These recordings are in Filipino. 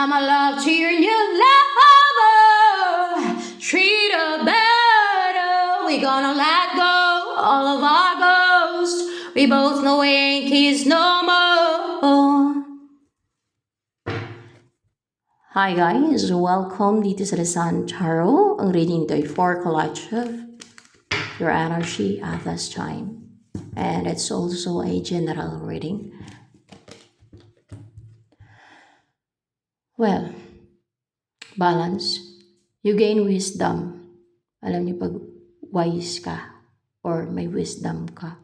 My love to your new lover, treat her better. We gonna let go all of our ghosts. We both know we ain't kids no more. Hi guys, welcome dito sa Rizan Tarot. Ang reading nito ay for collective, your energy at this time. And it's also a general reading. Well, balance. You gain wisdom. Alam niyo pag wise ka or may wisdom ka,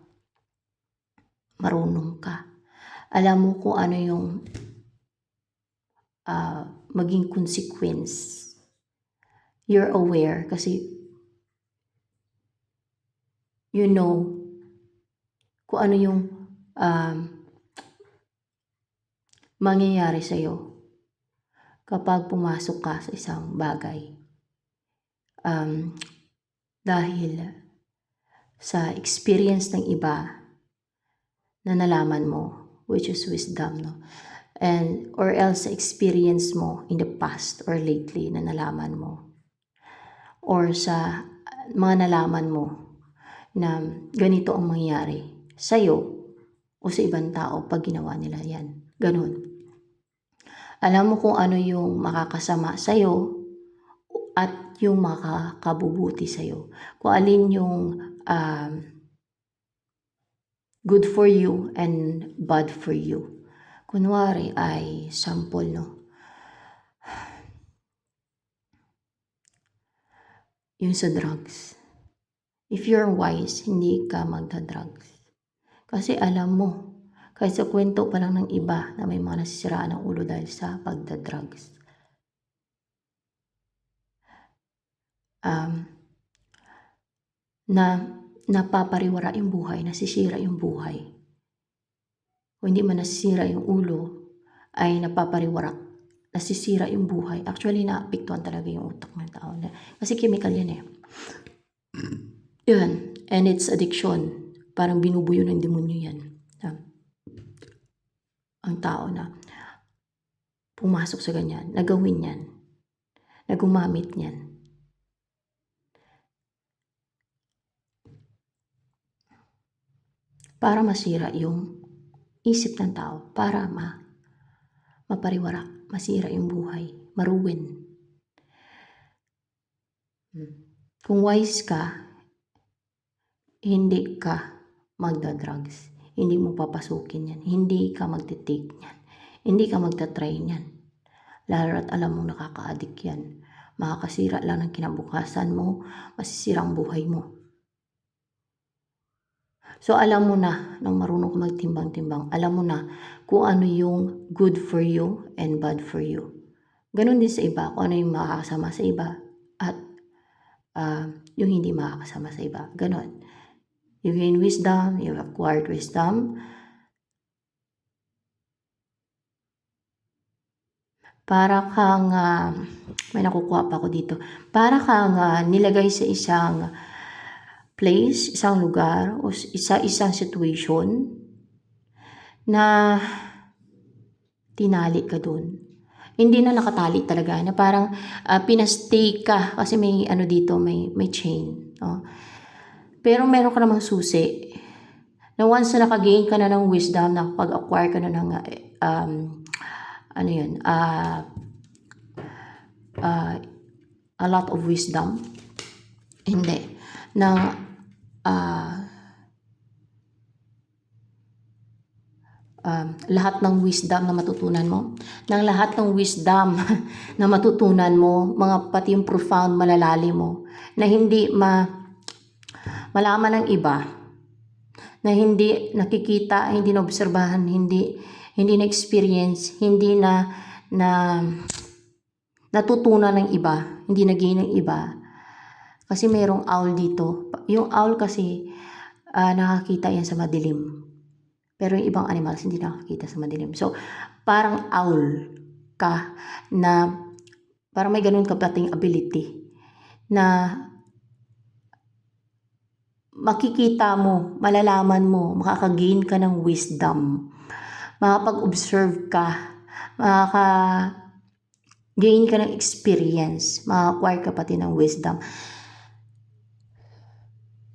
marunong ka, alam mo kung ano yung maging consequence. You're aware kasi you know kung ano yung mangyayari sa'yo kapag pumasok ka sa isang bagay. Dahil sa experience ng iba na nalaman mo, which is wisdom, no? And or else sa experience mo in the past or lately na nalaman mo, or sa mga nalaman mo na ganito ang mangyayari sa'yo o sa ibang tao pag ginawa nila yan. Ganun. Alam mo kung ano yung makakasama sa'yo at yung makakabubuti sa'yo. Kung alin yung good for you and bad for you. Kunwari ay sample, no? Yung sa drugs. If you're wise, hindi ka magda-drugs. Kasi alam mo, kahit sa kwento pa lang ng iba na may mga nasisiraan ng ulo dahil sa pagda-drugs. Na napapariwara yung buhay, nasisira yung buhay. Kung hindi man nasisira yung ulo, ay napapariwara, nasisira yung buhay. Actually, naapektuhan talaga yung utak ng tao. Kasi chemical yan eh. Yun. And it's addiction. Parang binubuyo ng demonyo yan. Ang tao na pumasok sa ganyan, nagawin yan, nagumamit yan. Para masira yung isip ng tao, para mapariwara, masira yung buhay, maruwin. Kung wise ka, hindi ka magda-drugs. Hindi mo papasukin yan. Hindi ka magtitake yan. Hindi ka magta-try yan. Lalo at alam mo nakaka-addict yan. Makakasira lang ng kinabukasan mo, masisira ang buhay mo. So alam mo na, nang marunong ka magtimbang-timbang, alam mo na kung ano yung good for you and bad for you. Ganon din sa iba, kung ano yung makakasama sa iba at yung hindi makakasama sa iba. Ganon. You gain wisdom, you acquired wisdom. Para kang, may nakukuha pa ako dito, para kang nilagay sa isang place, isang lugar, o isang situation na tinali ka dun. Hindi na nakatali talaga, na parang pinastay ka kasi may ano dito, may chain. No? Pero meron ka namang susi. Na once na nakagain ka na ng wisdom, nakapag-acquire ka na ng a lot of wisdom. Hindi. Lahat ng wisdom na matutunan mo, ng lahat ng wisdom na matutunan mo, mga pati yung profound, malalalim mo, na hindi malaman ng iba, na hindi nakikita, hindi naobserbahan, hindi na-experience, hindi na natutunan ng iba, hindi naging ng iba. Kasi mayroong owl dito. Yung owl kasi nakakita yan sa madilim. Pero yung ibang animals hindi nakakita sa madilim. So, parang owl ka na parang may ganun kapating ability na makikita mo, malalaman mo, makakagain ka ng wisdom, makapag-observe ka, gain ka ng experience, ma-acquire ka pati ng wisdom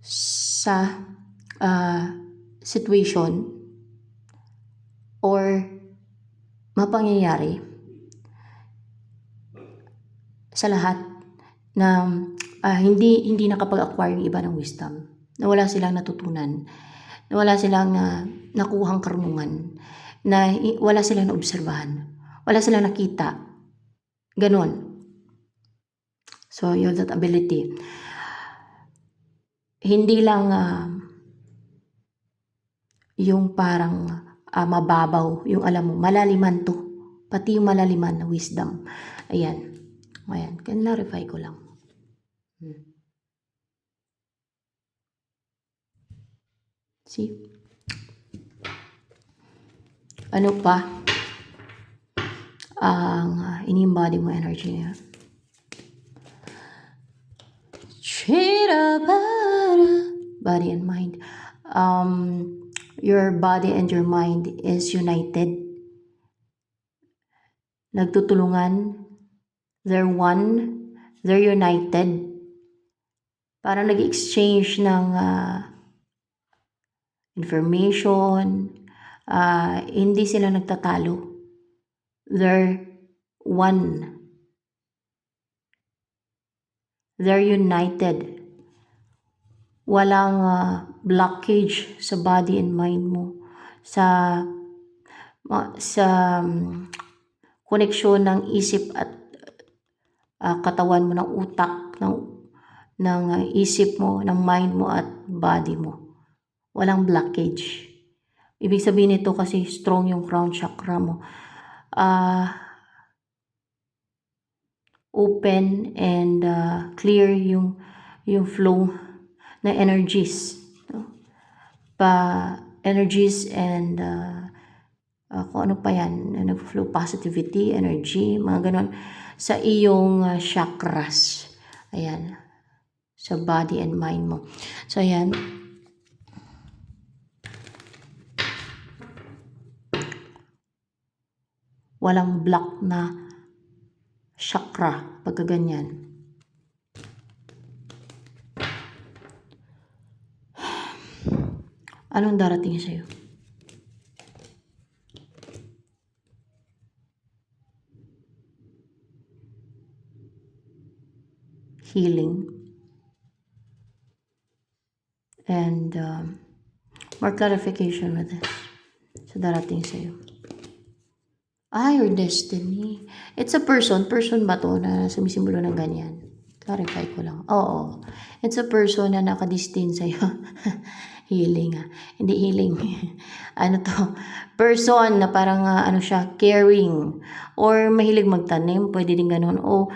sa situation or mapangyayari sa lahat na hindi nakapag-acquire yung iba ng wisdom, na wala silang natutunan, na wala silang nakuhang karunungan, na wala silang naobserbahan, wala silang nakita. Ganon. So, you have that ability. Hindi lang yung parang mababaw, yung alam mo, malaliman to. Pati yung malaliman na wisdom. Ayan. Ayan. Clarify ko lang. See? Ano pa ang ini-embody mo energy niya? Body and mind. Your body and your mind is united. Nagtutulungan. They're one. They're united. Parang nag-exchange ng information. Hindi sila nagtatalo. They're one. They're united. Walang blockage sa body and mind mo. Sa koneksyon ng isip at katawan mo, ng utak, ng isip mo, ng mind mo at body mo. Walang blockage. Ibig sabihin nito kasi strong yung crown chakra mo. Open and clear yung flow na energies. Energies and kung ano pa yan, nag-flow positivity, energy, mga ganon sa iyong chakras. Ayan. Sa body and mind mo. So, ayan. Walang block na chakra pagka ganyan. Anong darating sa'yo? Healing. And more clarification with this. So, darating sa'yo. Your destiny. It's a person. Person ba to na sumisimbolo ng ganyan? Clarify ko lang. Oo. It's a person na nakadestin sa'yo. Healing Hindi healing. Ano to? Person na parang ano siya, caring. Or mahilig magtanim. Pwede din ganun. O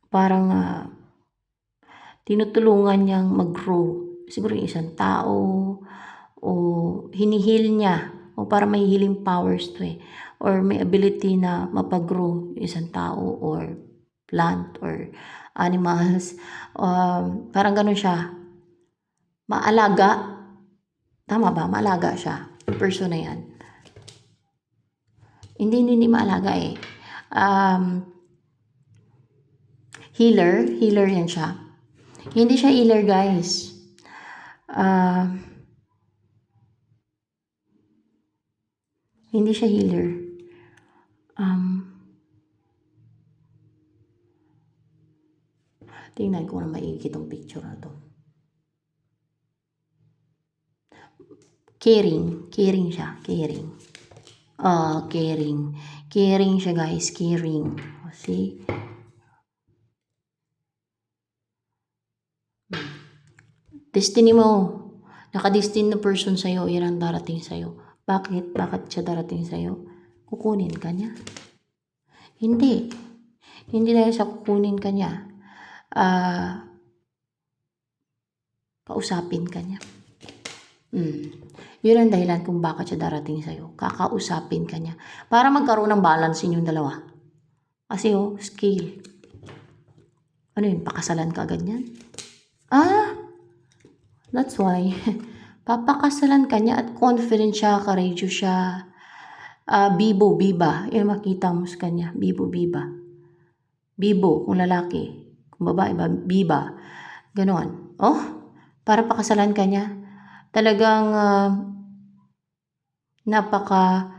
parang tinutulungan niyang mag-grow. Siguro yung isang tao. O hinihil niya. O para may healing powers to Or may ability na mapag-grow yung isang tao or plant or animals. Parang ganun siya. Maalaga. Tama ba? Maalaga siya. Yung person na yan. Hindi maalaga Healer. Healer yan siya. Hindi siya healer, guys. Hindi siya healer. Tingnan ko na maigi itong picture na to. Caring. Caring siya. Caring. Caring. Caring siya, guys. Caring. See? Destiny mo. Nakadestin na person sa'yo. Yan ang darating sa'yo. Bakit? Bakit siya darating sa'yo? Kukunin ka niya? Hindi. Hindi dahil sa kukunin ka niya. Kausapin ka niya. Yun ang dahilan kung bakit siya darating sa'yo. Kakausapin ka niya. Para magkaroon ng balance inyong dalawa. Kasi scale. Ano yun? Pakasalan ka agad yan? That's why. Papakasalan ka niya at confident siya, courageous siya. Bibo, biba. Yung makita mo sa kanya. Bibo, biba. Bibo, kung lalaki. Kung babae ba, biba. Ganon. Oh, para pakasalan ka niya. Talagang napaka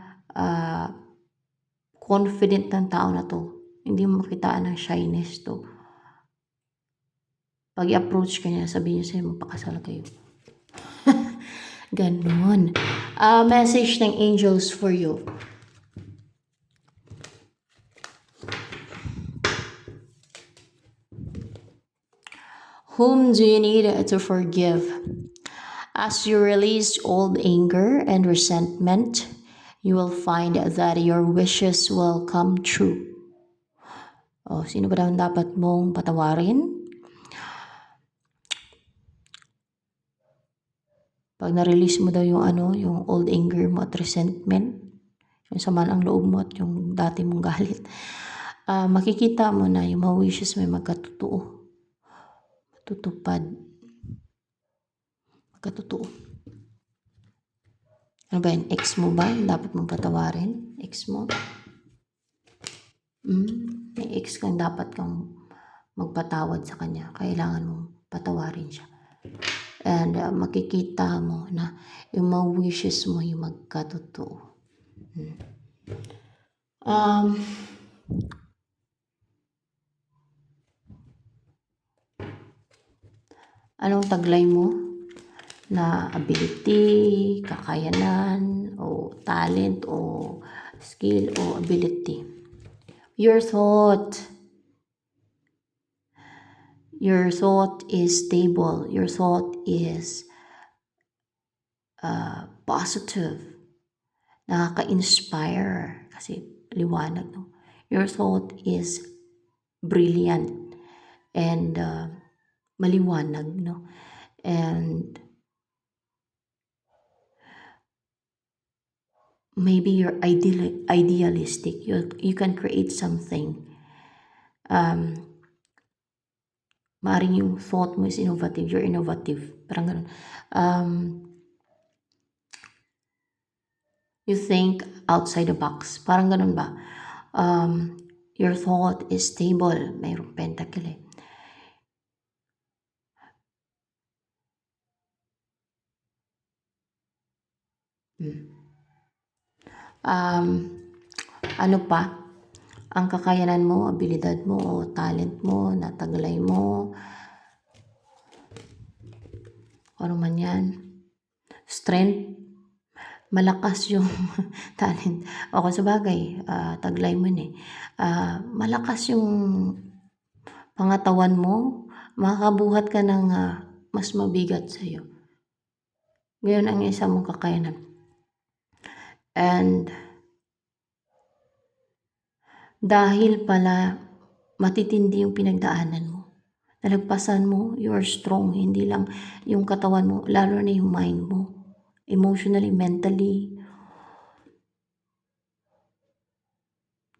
confident ng tao na to. Hindi mo makitaan ng shyness to. Pag i-approach ka niya, sabihin niya sa'yo, magpakasal kayo. Ganon. Message ng angels for you. Whom do you need to forgive? As you release old anger and resentment, you will find that your wishes will come true. Oh, sino ba daw dapat mong patawarin? Pag na-release mo daw yung yung old anger mo at resentment, yung sama ng loob mo at yung dati mong galit, makikita mo na yung mga wishes may magkatotoo. Matutupad. Magkatotoo. Ano ba yun? Ex mo ba? Dapat mong patawarin? Ex mo? May ex kang dapat kang magpatawad sa kanya. Kailangan mong patawarin siya. And makikita mo na yung mga wishes mo yung magkatotoo. Anong taglay mo? Na ability, kakayanan, o talent, o skill, o ability. Your thought is stable. Your thought is positive. Nakaka-inspire kasi liwanag, no? Your thought is brilliant and maliwanag, no? And maybe you're idealistic. You can create something. Maaaring yung thought mo is innovative. You're innovative. Parang ganun. You think outside the box. Parang ganun ba? Your thought is stable. Mayroong pentacle eh. Ano pa? Ang kakayanan mo, abilidad mo, o talent mo, nataglay mo, ano man yan. Strength, malakas yung talent. O kung sabagay, taglay mo eh. Malakas yung pangatawan mo, makabuhat ka ng mas mabigat sa'yo. Ngayon ang isa mong kakayanan. And dahil pala matitindi yung pinagdaanan mo, nalagpasan mo, you are strong. Hindi lang yung katawan mo, lalo na yung mind mo. Emotionally, mentally,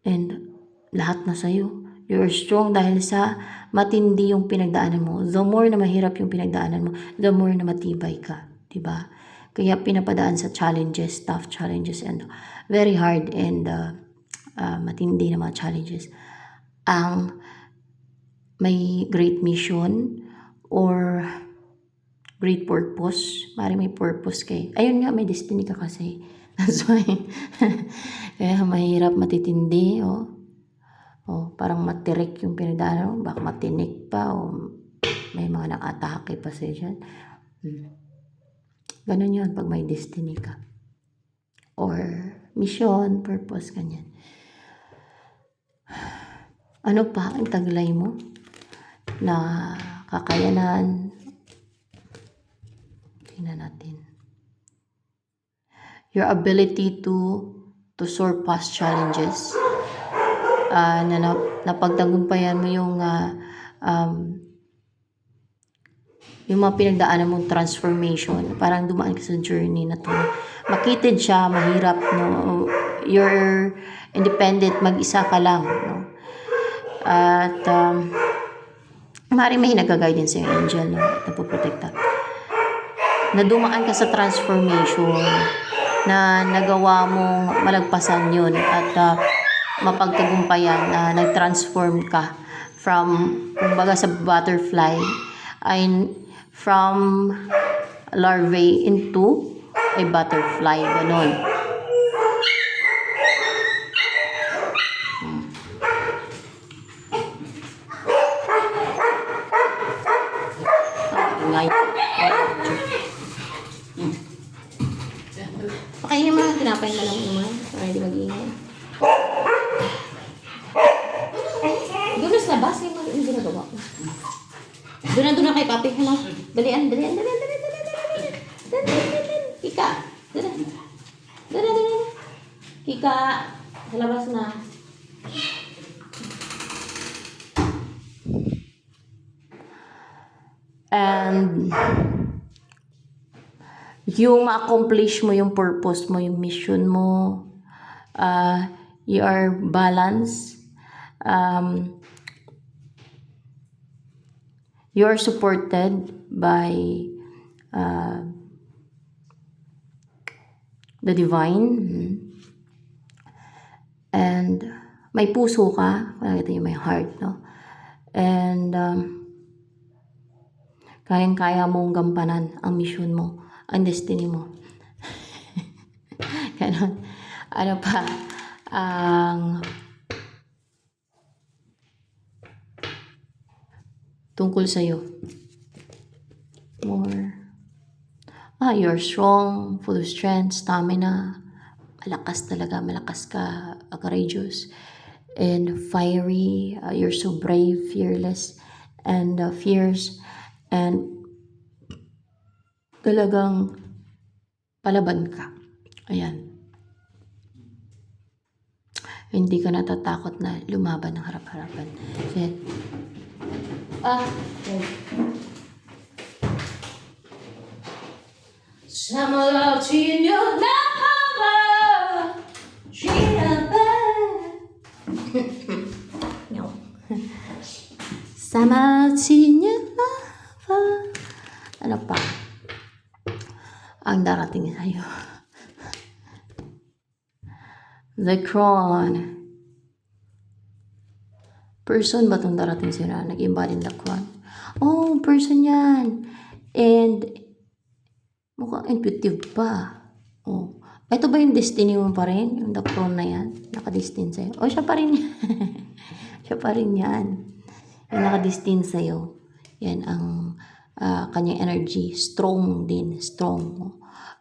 and lahat na sa'yo. You're strong dahil sa matindi yung pinagdaanan mo. The more na mahirap yung pinagdaanan mo, the more na matibay ka. Diba? Kaya pinapadaan sa challenges, tough challenges, and very hard and matindi na mga challenges. Ang may great mission or great purpose. Maaaring may purpose kay. Ayun nga, may destiny ka kasi. That's why. Kaya mahirap, matitindi. Parang matirik yung pinagdaanan mo. Baka matinik pa. May mga nakatake pa sa'yo dyan. Ganun yun pag may destiny ka. Or mission, purpose, ganyan. Ano pa ang taglay mo? Na kakayanan. Tingnan natin. Your ability to surpass challenges. Napagtagumpayan mo yung mga pinagdaanan mong transformation. Parang dumaan ka sa journey na to. Makitid siya, mahirap, no? You're independent, mag-isa ka lang, no? At maaaring may nag-guidance sa angel, no? Napoprotekta. Na dumaan ka sa transformation na nagawa mong malagpasan yun at mapagtagumpayan na nag-transform ka from, kumbaga sa butterfly, ay from larvae into a butterfly, ganon. Ingay. Pakainin mo lang, tinapay na lang naman para hindi mag-ingay. Doon na sa labas, yung ginagawa ko. Doon na kay papi. Ano? Dalian. Kika. Doon. Kika. Sa labas na. And yung ma-accomplish mo yung purpose mo, yung mission mo, you are balanced, you are supported by the divine, and may puso ka, ito yung may heart, no? And kayang-kaya mong gampanan ang mission mo, ang destiny mo. Ganon. Ano pa? Ang tungkol sa'yo. More. You're strong, full of strength, stamina. Malakas talaga, malakas ka, courageous, and fiery. You're so brave, fearless, and fierce. And talagang palaban ka. Ayan. Hindi ka natatakot na lumaban ng harap-harapan. Kasi, Summer love in your love, no. Summer in your love. Ano pa? Ang darating sa'yo. The crown. Person ba itong darating sa'yo na nag-embody the crown? Oh, person yan. And mukhang intuitive pa. Oh. Ito ba yung destiny mo pa rin? Yung the crown na yan? Nakadestin sa'yo? Oh, siya pa rin yan. Siya pa rin yan. Yung nakadestin sa'yo. Yan ang kanyang energy. Strong din. Strong.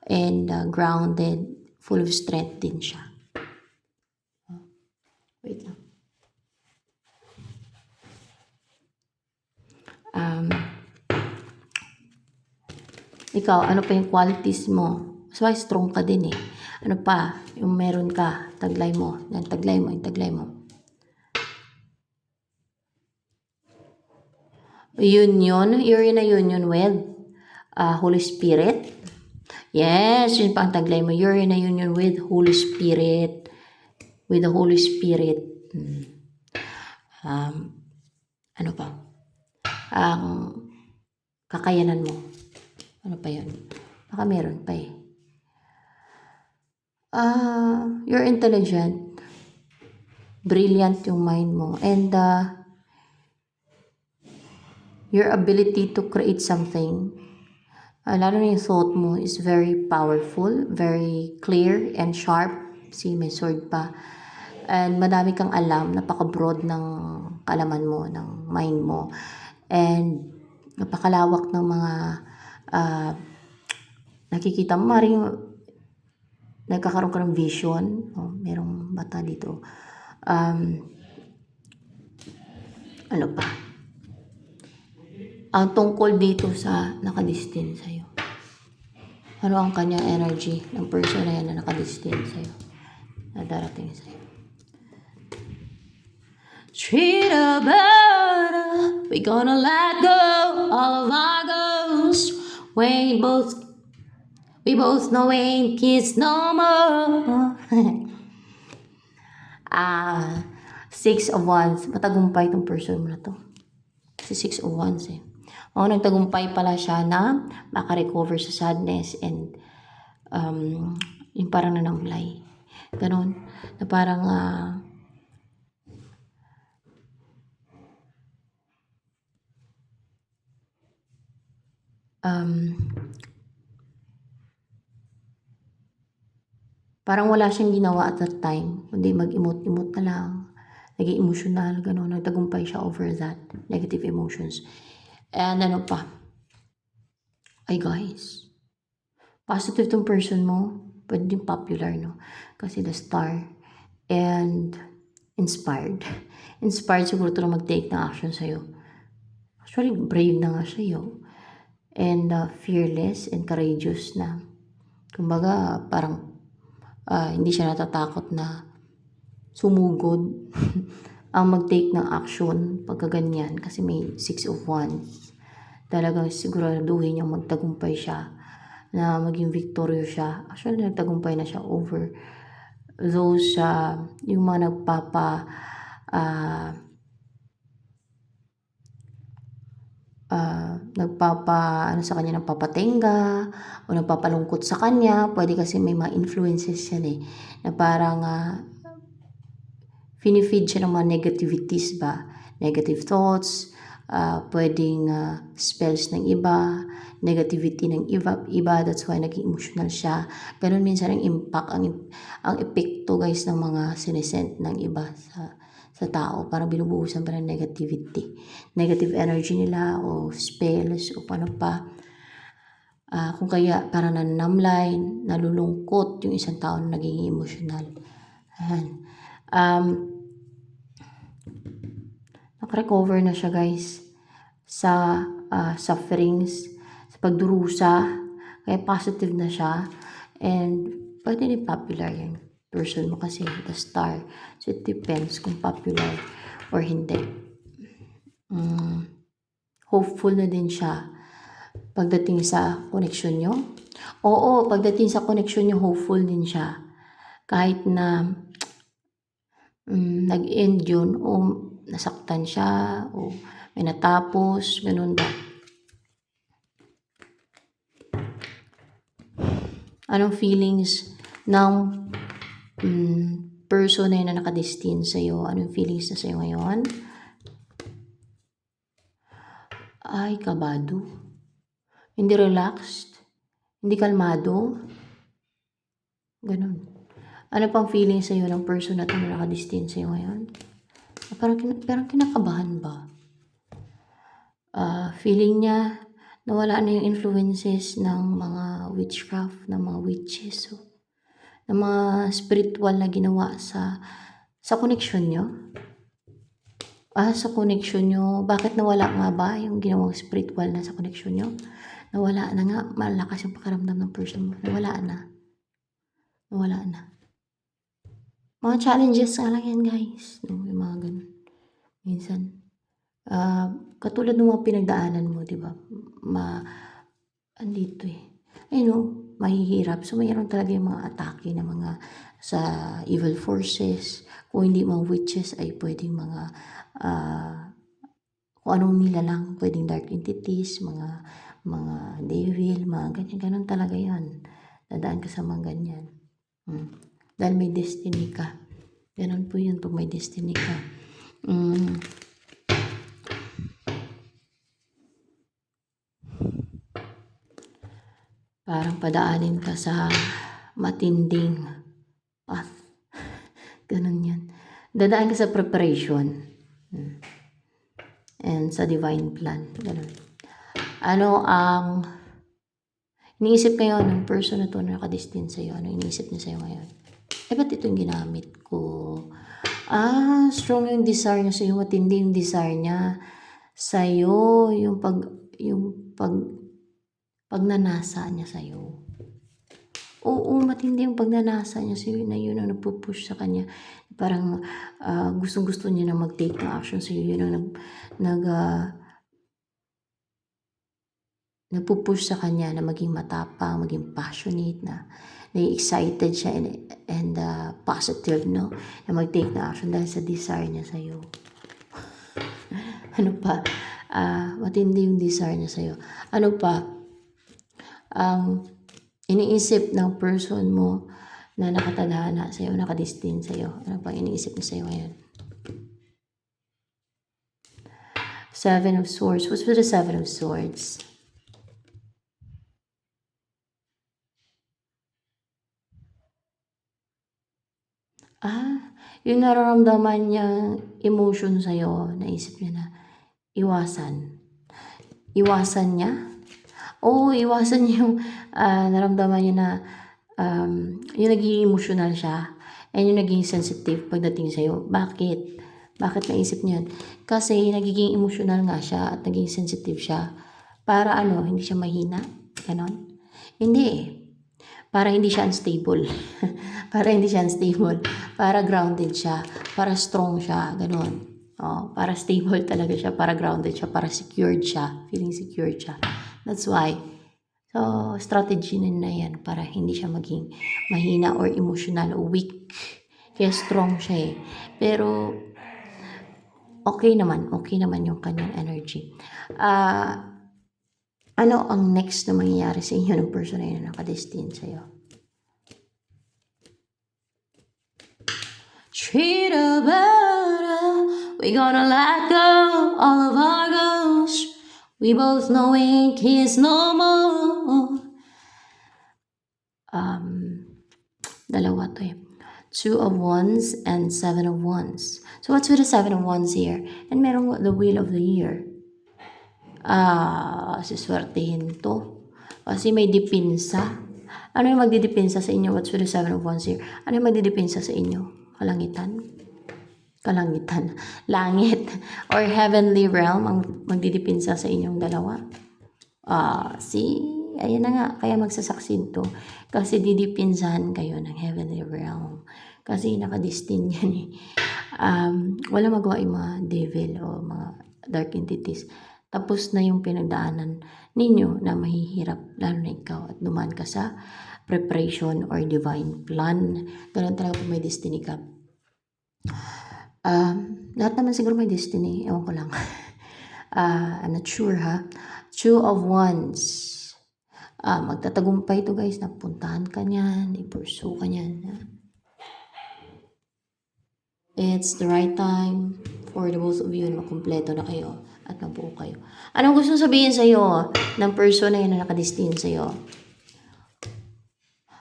And grounded. Full of strength din siya. Wait lang. Ikaw, ano pa yung qualities mo? So, strong ka din eh. Ano pa? Yung meron ka, taglay mo. Yan, taglay mo, yung taglay mo. Union, you're in a union with Holy Spirit. Yes, yun pa ang taglay mo. You're in a union with Holy Spirit. With the Holy Spirit. Ano pa? Ang kakayanan mo. Ano pa yun? Baka meron pa eh. You're intelligent. Brilliant yung mind mo. And your ability to create something, lalo na yung thought mo, is very powerful, very clear and sharp. See, may sword pa. And madami kang alam, napaka-broad ng kaalaman mo, ng mind mo. And napakalawak ng mga nakikita mo. Maring nagkakaroon ka ng vision. Merong bata dito. Ano pa? Ang tungkol dito sa nakadestin sa'yo. Ano ang kanyang energy ng person na yan na nakadestin sa'yo? Na darating sa'yo. Treat about we gonna let go all of our ghosts. We both know we ain't kids no more. Six of Wands. Matagumpay itong person mo na to. Si Six of Wands eh. Nagtagumpay pala siya na makarecover sa sadness and Yung parang nanamlay. Ganon. Na parang parang wala siyang ginawa at that time, kundi mag-emote-emote na lang, naging emotional, gano'n, nagtagumpay siya over that negative emotions. And ano pa, ay guys, positive tong person mo, pwede din popular, no? Kasi the star and inspired. Inspired siguro to na mag-take ng action sa'yo. Actually, brave na nga siya, yo. And fearless and courageous na. Kumbaga, parang hindi siya natatakot na sumugod ang mag-take ng action pagka ganyan kasi may 6 of Wands. Talagang siguraduhin niyang magtagumpay siya na maging victorious siya. Actually, nagtagumpay na siya over those yung mga ano sa kanya, nagpapatenga o nagpapalungkot sa kanya. Pwede kasi may mga influences yan na parang finifeed siya ng mga negativities ba, negative thoughts, pwedeng spells ng iba, negativity ng iba, that's why naging emotional siya. Ganun minsan ang impact, ang epekto guys ng mga sinesent ng iba sa tao, parang binubuhusan pa ng negativity, negative energy nila o spells o paano pa. Kung kaya parang nanamlay, nalulungkot yung isang tao na naging emotional. Ayan. Nakarecover na siya guys sa sufferings, sa pagdurusa, kaya positive na siya. And pwede rin popular yung person mo kasi the star. So it depends kung popular or hindi. Hopeful na din siya pagdating sa connection nyo. Oo, pagdating sa connection nyo, hopeful din siya. Kahit na nag-end yun o nasaktan siya o may natapos, ganun ba. Anong feelings ng person na yun na nakadestin sa'yo? Anong feelings na sa'yo ngayon? Ay, kabado. Hindi relaxed. Hindi kalmado. Ganun. Ano pang feeling sa'yo ng person na ito na nakadestin sa'yo ngayon? Parang kinakabahan ba? Feeling niya nawala na yung influences ng mga witchcraft, ng mga witches, ng mga spiritual na ginawa sa connection nyo. Sa connection nyo, bakit nawala nga ba yung ginawang spiritual na sa connection nyo? Nawala na nga, malakas yung pakiramdam ng person mo. Nawala na. Mga challenges nga lang yan guys. Yung mga ganun. Minsan. Katulad ng mga pinagdaanan mo, di ba? Andito mahihirap. So, mayroon talaga yung mga atake na mga sa evil forces. Kung hindi mga witches, ay pwedeng mga kung anong nilalang, pwedeng dark entities, mga devil, mga ganyan. Ganon talaga yan. Dadaan ka sa mga ganyan. Dahil may destiny ka. Ganon po yun pag may destiny ka. Parang padaanin ka sa matinding path. Ganun yan. Dadaan ka sa preparation. And sa divine plan. Ganun. Ano ang iniisip kayo ng person na to na nakadestin sa'yo? Ano iniisip niya sa'yo ngayon? Ba't ito yung ginamit ko? Strong yung desire niya sa'yo. Matindi yung desire niya sa'yo. Yung pagnanasa niya sa'yo. Oo, matindi yung pagnanasa niya sa'yo na yun ang nagpupush sa kanya. Parang gustong-gusto niya na mag-take ng action sa'yo. Yun ang nagpupush sa kanya na maging matapang, maging passionate, na excited siya and positive, no? Na mag-take ng action dahil sa desire niya sa'yo. Ano pa? Matindi yung desire niya sa'yo. Ano pa? Iniisip ng person mo na nakatadhana sa'yo, nakadestin sa'yo. Ano pang iniisip niya sa'yo ngayon? Seven of Swords. What's with the Seven of Swords? Yung nararamdaman niyang emotion sa'yo, naisip niya na iwasan. Iwasan niya? Oo, iwasan niya yung naramdaman niya na yung naging emotional siya and yung naging sensitive pagdating sa'yo. Bakit? Bakit naisip niya? Kasi nagiging emotional nga siya at naging sensitive siya. Para hindi siya mahina? Ganon? Hindi eh. Para hindi siya unstable. Para hindi siya unstable. Para grounded siya. Para strong siya. Ganon. Para stable talaga siya. Para grounded siya. Para secured siya. Feeling secured siya. That's why. So, strategy na yan. Para hindi siya maging mahina or emotional or weak. Kaya strong siya eh. Pero, okay naman. Okay naman yung kanyang energy. Ano ang next na mangyayari sa inyo ng person na yun na nakadestin sa'yo? Treat her better. We gonna let go all of our ghosts. We both know we ain't kids no more. Dalawa to eh. 2 of Wands and 7 of Wands. So what's with the 7 of Wands here? And merong the Wheel of the Year. Siswertehin to. Kasi may dipinsa. Ano yung magdidipinsa sa inyo? What's with the 7 of Wands here? Ano yung magdidipinsa sa inyo? Kalangitan? Langit. Or heavenly realm ang magdidipinsa sa inyong dalawa? Ayan na nga. Kaya magsasaksin to. Kasi didipinsahan kayo ng heavenly realm. Kasi nakadestin yan eh. Wala magawa yung mga devil o mga dark entities. Tapos na yung pinagdaanan ninyo na mahihirap, lalo na ikaw, at dumaan ka sa preparation or divine plan. Ganun talaga po may destiny ka. Lahat naman siguro may destiny. Ewan ko lang. I'm not sure ha. 2 of Wands. Magtatagumpay ito guys. Napuntahan ka niyan. I-pursue ka niyan. It's the right time for the both of you na makumpleto na kayo at nabuo kayo. Anong gusto sabihin sa'yo ng person na yun na nakadestin sa'yo?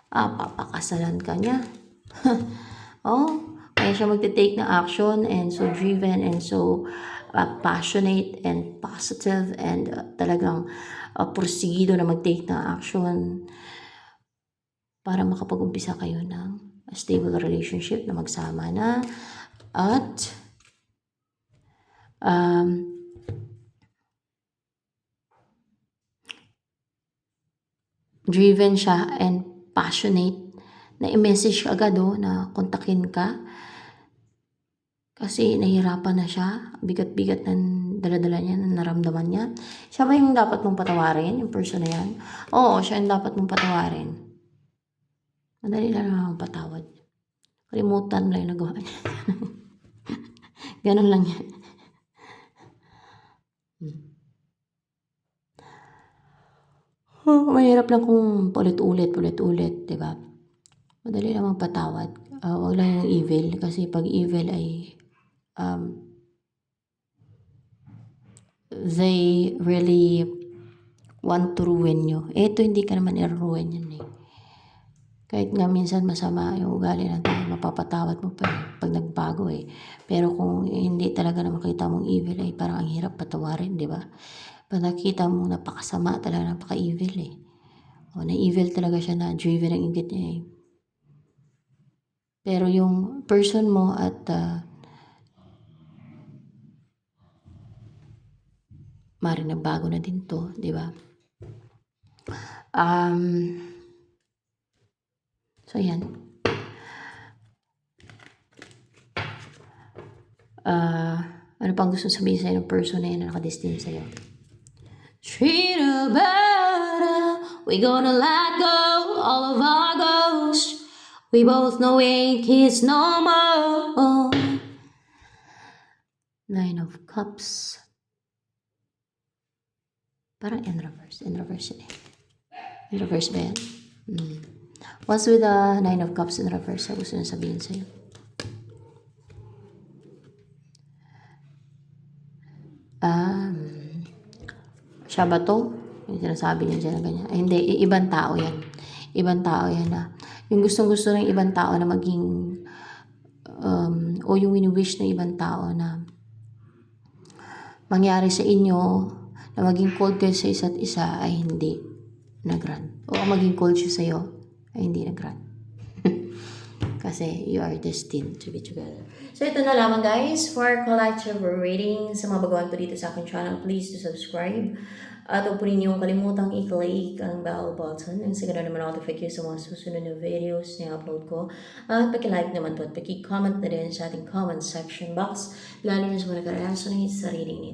Papakasalan ka niya. Kaya siya magte-take ng action and so driven and so passionate and positive and talagang porsigido na mag-take ng action para makapag-umpisa kayo ng stable relationship na magsama na at driven siya and passionate na i-message agad na kontakin ka kasi nahihirapan na siya, bigat-bigat ng dala-dala niya, ng naramdaman niya. Siya ba yung dapat mong patawarin, yung person na yan? Oo, siya yung dapat mong patawarin. Madali lang naman patawad. Kalimutan lang yung nagawa niya. Ganun lang yan. Mahirap lang kung ulit-ulit, diba? Madali lang magpatawad. Wag lang yung evil. Kasi pag evil ay they really want to ruin you. Ito hindi ka naman i-ruin yan eh. Kahit nga minsan masama yung ugali ng tao, mapapatawad mo pa pag nagbago eh. Pero kung hindi talaga na makita mong evil ay parang ang hirap patawarin, di ba? Pag nakita mong napakasama talaga, napaka-evil eh. Na-evil talaga siya, na driven ang inggit niya eh. Pero yung person mo at maring nagbago na din to, di ba? So yan. Ano pang gusto sabihin sa'yo ng person na yan na nakadestin sa'yo? Treat her better. We gonna let go all of our ghosts. We both know we ain't kids no more. 9 of Cups. Parang in reverse. In reverse yun eh. In reverse ba yan? What's with the Nine of Cups in reverse? Sa gusto na sabihin sa'yo. Siya ba to? Yung sinasabi niya dyan na ganyan. Ay, hindi, ibang tao yan. Ibang tao yan na. Yung gustong-gusto ng ibang tao na maging, o yung wini-wish ng ibang tao na mangyari sa inyo, na maging cold kayo sa isa't isa, ay hindi nag-run. O maging cold siya sa'yo, ay hindi nag-run. Kasi you are destined to be together. So ito na lamang guys for collective reading. Sa mga baguhan po dito sa aking channel, please to subscribe. At huwag po ninyong kalimutang i-click ang bell button. Ang sa ganun naman notify kayo sa mga susunod na videos na upload ko. At paki-like naman po at paki-comment na din sa ating comment section box. Lalo na sa mga nagkareason ng sa reading nito.